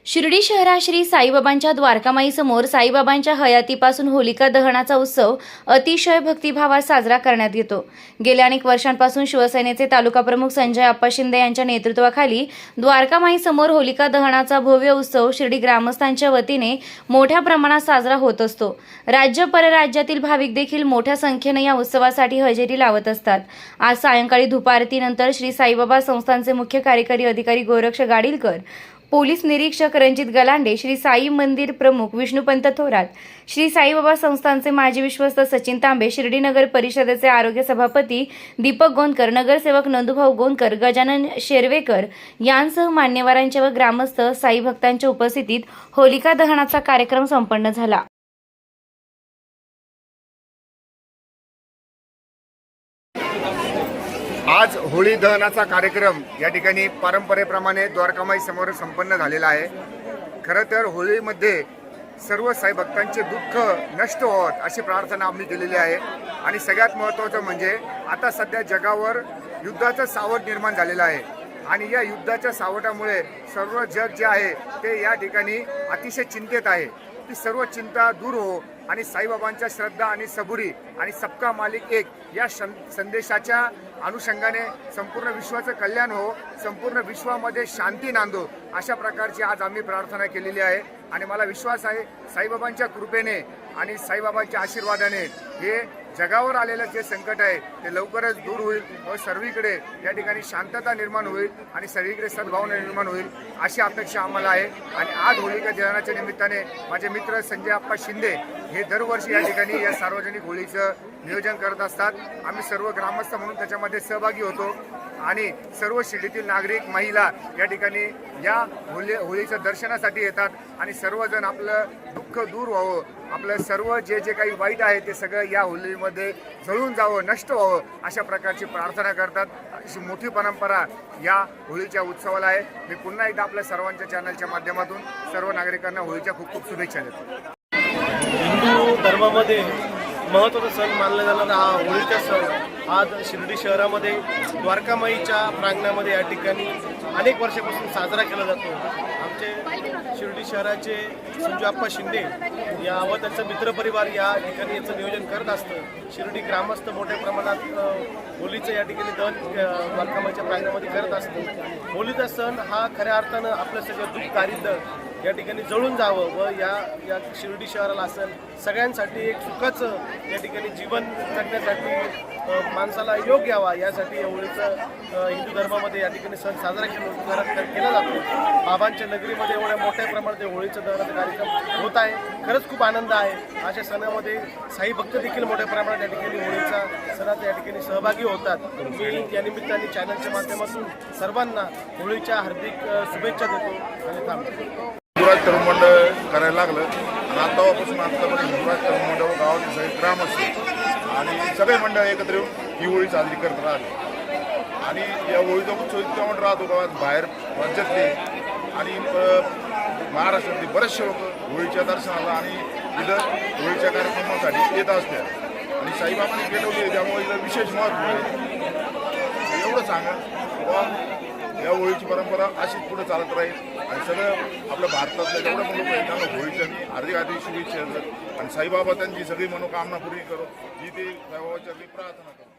शिर्डी शहरात श्री साईबाबांच्या द्वारकामाई समोर साईबाबांच्या हयातीपासून होलिका दहनाचा उत्सव अतिशय भक्तिभावात साजरा करण्यात येतो। गेल्या अनेक वर्षांपासून शिवसेनेचे तालुका प्रमुख संजय आप्पा शिंदे यांच्या नेतृत्वाखाली द्वारकामाई समोर होलिका दहनाचा भव्य उत्सव शिर्डी ग्रामस्थांच्या वतीने मोठ्या प्रमाणात साजरा होत असतो। राज्य परराज्यातील भाविक देखील मोठ्या संख्येने या उत्सवासाठी हजेरी लावत असतात। आज सायंकाळी धुपारतीनंतर श्री साईबाबा संस्थानचे मुख्य कार्यकारी अधिकारी गोरक्ष गाडीलकर, पोलीस निरीक्षक रणजित गलांडे, श्री साई मंदिर प्रमुख विष्णुपंत थोरात, श्री साईबाबा संस्थानचे माजी विश्वस्त सचिन तांबे, शिर्डी नगर परिषदेचे आरोग्य सभापती दीपक गोंदकर, नगरसेवक नंदुभाऊ गोंदकर, गजानन शेरवेकर यांसह मान्यवरांच्या व ग्रामस्थ साई भक्तांच्या उपस्थितीत होलिका दहनाचा कार्यक्रम संपन्न झाला। आज होळी दहनाचा कार्यक्रम या ठिकाणी परंपरेप्रमाणे द्वारकामाई समोर संपन्न झालेला आहे। खरं तर होळीमध्ये सर्व साई भक्तांचे दुःख नष्ट होत अशी प्रार्थना आम्ही केलेली आहे। आणि सगळ्यात महत्त्वाचं म्हणजे आता सध्या जगावर युद्धाचं सावट निर्माण झालेलं आहे आणि या युद्धाच्या सावटामुळे सर्व जग जे आहे ते या ठिकाणी अतिशय चिंतेत आहे। ती सर्व चिंता दूर हो आणि साईबाबांच्या श्रद्धा आणि सबुरी आणि सबका मालिक एक या संदेशाच्या अनुषंगाने संपूर्ण विश्वाचं कल्याण हो, संपूर्ण विश्वामध्ये शांती नांदो, अशा प्रकारची आज आम्ही प्रार्थना केलेली आहे। आणि मला विश्वास आहे साईबाबांच्या कृपेने आणि साईबाबांच्या आशीर्वादाने हे जगावर आलेलं जे संकट आहे ते लवकरच दूर होईल व सर्वीकडे या ठिकाणी शांतता निर्माण होईल आणि सर्वीकडे सद्भावना निर्माण होईल अशी अपेक्षा आम्हाला आहे। आणि आज होलिका दहनाच्या निमित्ताने माझे मित्र संजय आप्पा शिंदे हे दरवर्षी या ठिकाणी या सार्वजनिक होळीचं नियोजन करत असतात। आम्ही सर्व ग्रामस्थ म्हणून त्याच्यामध्ये सहभागी होतो आणि सर्व शिर्डीतील नागरिक, महिला या ठिकाणी या होळीचं दर्शनासाठी येतात आणि सर्वजण आपलं दुःख दूर व्हावं, आपलं सर्व जे काही वाईट आहे ते सगळं या होळीमध्ये जळून जावं, नष्ट व्हावं अशा प्रकारची प्रार्थना करतात। अशी मोठी परंपरा या होळीच्या उत्सवाला आहे। मी पुन्हा एकदा आपल्या सर्वांच्या चॅनलच्या माध्यमातून सर्व नागरिकांना होळीच्या खूप खूप शुभेच्छा देतो। हिंदू धर्मामध्ये महत्त्वाचा सण मानला जाणारा हा होळीचा सण आज शिर्डी शहरामध्ये द्वारकामाईच्या प्रांगणामध्ये या ठिकाणी अनेक वर्षापासून साजरा केला जातो। आमचे शिर्डी शहराचे संजय आप्पा शिंदे या व त्यांचा मित्रपरिवार या ठिकाणी याचं नियोजन करत असतं। शिर्डी ग्रामस्थ मोठ्या प्रमाणात होळीचं या ठिकाणी दहन द्वारकामाईच्या प्रांगणामध्ये करत असतो। होळीचा सण हा खऱ्या अर्थानं आपलं सगळं दुःख दारिद्र्य या ठिकाणी जळून जावं व या शिर्डी शहराला असेल सगळ्यांसाठी एक सुखाचं या ठिकाणी जीवन जगण्यासाठी माणसाला योग यावा यासाठी या होळीचं हिंदू धर्मामध्ये या ठिकाणी सण साजरा केला जातो। बाबांच्या नगरीमध्ये एवढ्या मोठ्या प्रमाणात होळीचं दहनाचा कार्यक्रम होत आहे। खरंच खूप आनंद आहे। अशा सणामध्ये साई भक्त देखील मोठ्या प्रमाणात या ठिकाणी होळीचा सणात या ठिकाणी सहभागी होतात। मी या निमित्ताने चॅनलच्या माध्यमातून सर्वांना होळीच्या हार्दिक शुभेच्छा देतो आणि थांबतो। हिंदुराज तरुण मंडळ करायला लागलं आणि आतापासून आतापर्यंत हिंदुराज तरुण मंडळ गावातील सगळे ग्रामस्थ आणि सगळे मंडळ एकत्र येऊन ही होळी साजरी करत राहते। आणि या होळीचा उत्सव इतका मोठा राहतो का बाहेर राज्यातले आणि महाराष्ट्रातले बरेचसे लोक होळीच्या दर्शनाला आणि इथं होळीच्या कार्यक्रमासाठी येत असतात आणि साईबाबांनी पेटवली त्यामुळे इथं विशेष महत्त्व आहे। एवढं सांगा या होळीची परंपरा अशीच पुढे चालत राहील आणि सगळं आपल्या भारतातल्या जेवढं पण लोक आहेत त्यांना होळीच्या मी हार्दिक शुभेच्छा देतात आणि साईबाबा त्यांची सगळी मनोकामना पूर्ण करो ही ते साईबाबाच्या प्रार्थना करतो।